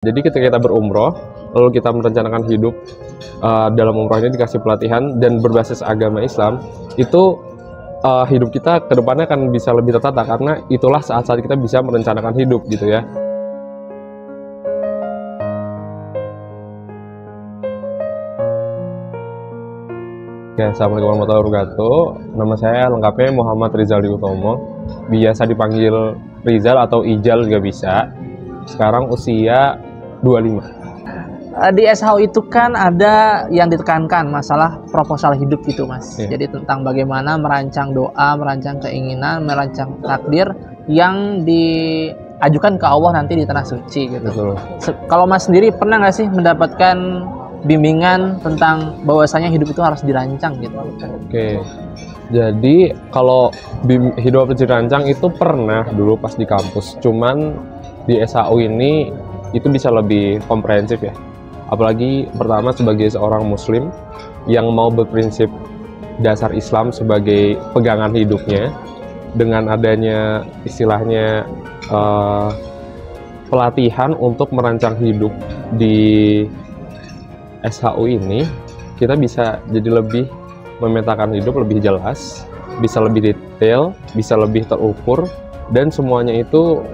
Jadi ketika kita berumroh, lalu kita merencanakan hidup dalam umroh ini dikasih pelatihan dan berbasis agama Islam, itu hidup kita ke depannya akan bisa lebih tertata karena itulah saat-saat kita bisa merencanakan hidup gitu ya. Oke, assalamualaikum warahmatullahi wabarakatuh. Nama saya lengkapnya Muhammad Rizal Utomo, biasa dipanggil Rizal atau Ijal juga bisa. Sekarang usia 25. Di SHO itu kan ada yang ditekankan masalah proposal hidup gitu, Mas. Iya. Jadi tentang bagaimana merancang doa, merancang keinginan, merancang takdir yang diajukan ke Allah nanti di tanah suci gitu. Betul. Kalau Mas sendiri pernah nggak sih mendapatkan bimbingan tentang bahwasanya hidup itu harus dirancang gitu? Oke. Jadi kalau hidup harus dirancang itu pernah dulu pas di kampus. Cuman di SHO ini itu bisa lebih komprehensif ya. Apalagi pertama sebagai seorang muslim yang mau berprinsip dasar Islam sebagai pegangan hidupnya, dengan adanya istilahnya pelatihan untuk merancang hidup di SHO ini, kita bisa jadi lebih memetakan hidup lebih jelas, bisa lebih detail, bisa lebih terukur, dan semuanya itu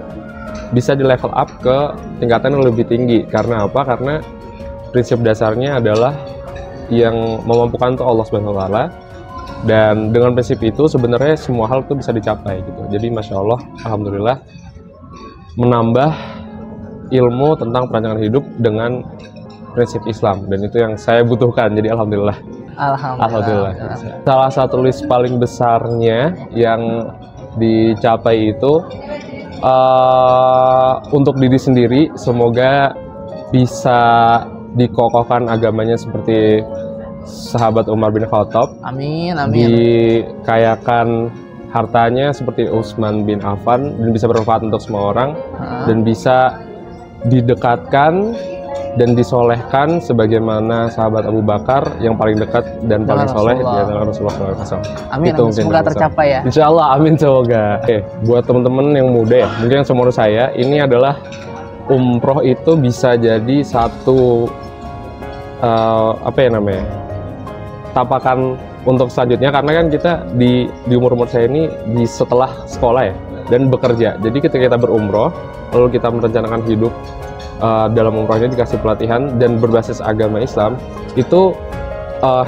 bisa di level up ke tingkatan yang lebih tinggi. Karena apa? Karena prinsip dasarnya adalah yang memampukan itu Allah SWT, dan dengan prinsip itu sebenarnya semua hal itu bisa dicapai gitu. Jadi Masya Allah, Alhamdulillah, menambah ilmu tentang perancangan hidup dengan prinsip Islam, dan itu yang saya butuhkan. Jadi Alhamdulillah. Alhamdulillah. Salah satu list paling besarnya yang dicapai itu untuk diri sendiri, semoga bisa dikokohkan agamanya seperti sahabat Umar bin Khattab. Amin, amin. Dikayakan hartanya seperti Utsman bin Affan, dan bisa bermanfaat untuk semua orang, dan bisa didekatkan dan disolehkan sebagaimana sahabat Abu Bakar yang paling dekat dan paling soleh di antara Rasulullah SAW. Amin, amin. Semoga tercapai ya. Insya Allah, amin, semoga. Oke, buat teman-teman yang muda ya, mungkin yang seumur saya, ini adalah umroh itu bisa jadi satu tapakan untuk selanjutnya, karena kan kita di umur-umur saya ini setelah sekolah ya dan bekerja. Jadi ketika kita berumroh, lalu kita merencanakan hidup dalam umroh ini dikasih pelatihan dan berbasis agama Islam, itu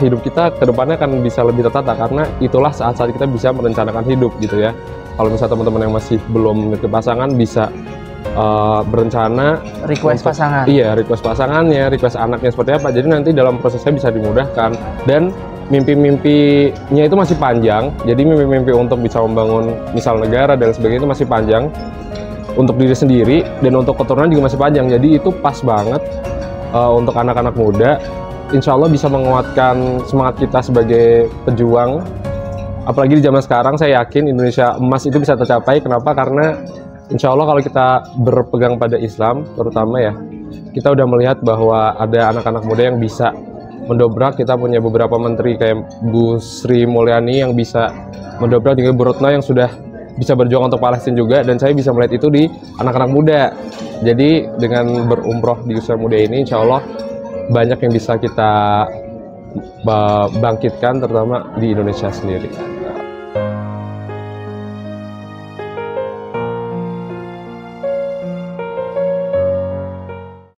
hidup kita ke depannya akan bisa lebih tertata karena itulah saat-saat kita bisa merencanakan hidup gitu ya. Kalau misalnya teman-teman yang masih belum memiliki pasangan, bisa berencana request pasangan. Iya, request pasangannya, request anaknya seperti apa. Jadi nanti dalam prosesnya bisa dimudahkan, dan mimpi-mimpinya itu masih panjang. Jadi mimpi-mimpi untuk bisa membangun misal negara dan sebagainya itu masih panjang. Untuk diri sendiri dan untuk keturunan juga masih panjang. Jadi itu pas banget untuk anak-anak muda. Insya Allah bisa menguatkan semangat kita sebagai pejuang. Apalagi di zaman sekarang, saya yakin Indonesia emas itu bisa tercapai. Kenapa? Karena insya Allah kalau kita berpegang pada Islam terutama ya, kita udah melihat bahwa ada anak-anak muda yang bisa mendobrak. Kita punya beberapa menteri kayak Bu Sri Mulyani yang bisa mendobrak, juga Bu Retno yang sudah bisa berjuang untuk Palestina juga, dan saya bisa melihat itu di anak-anak muda. Jadi dengan berumroh di usia muda ini, insya Allah banyak yang bisa kita bangkitkan, terutama di Indonesia sendiri.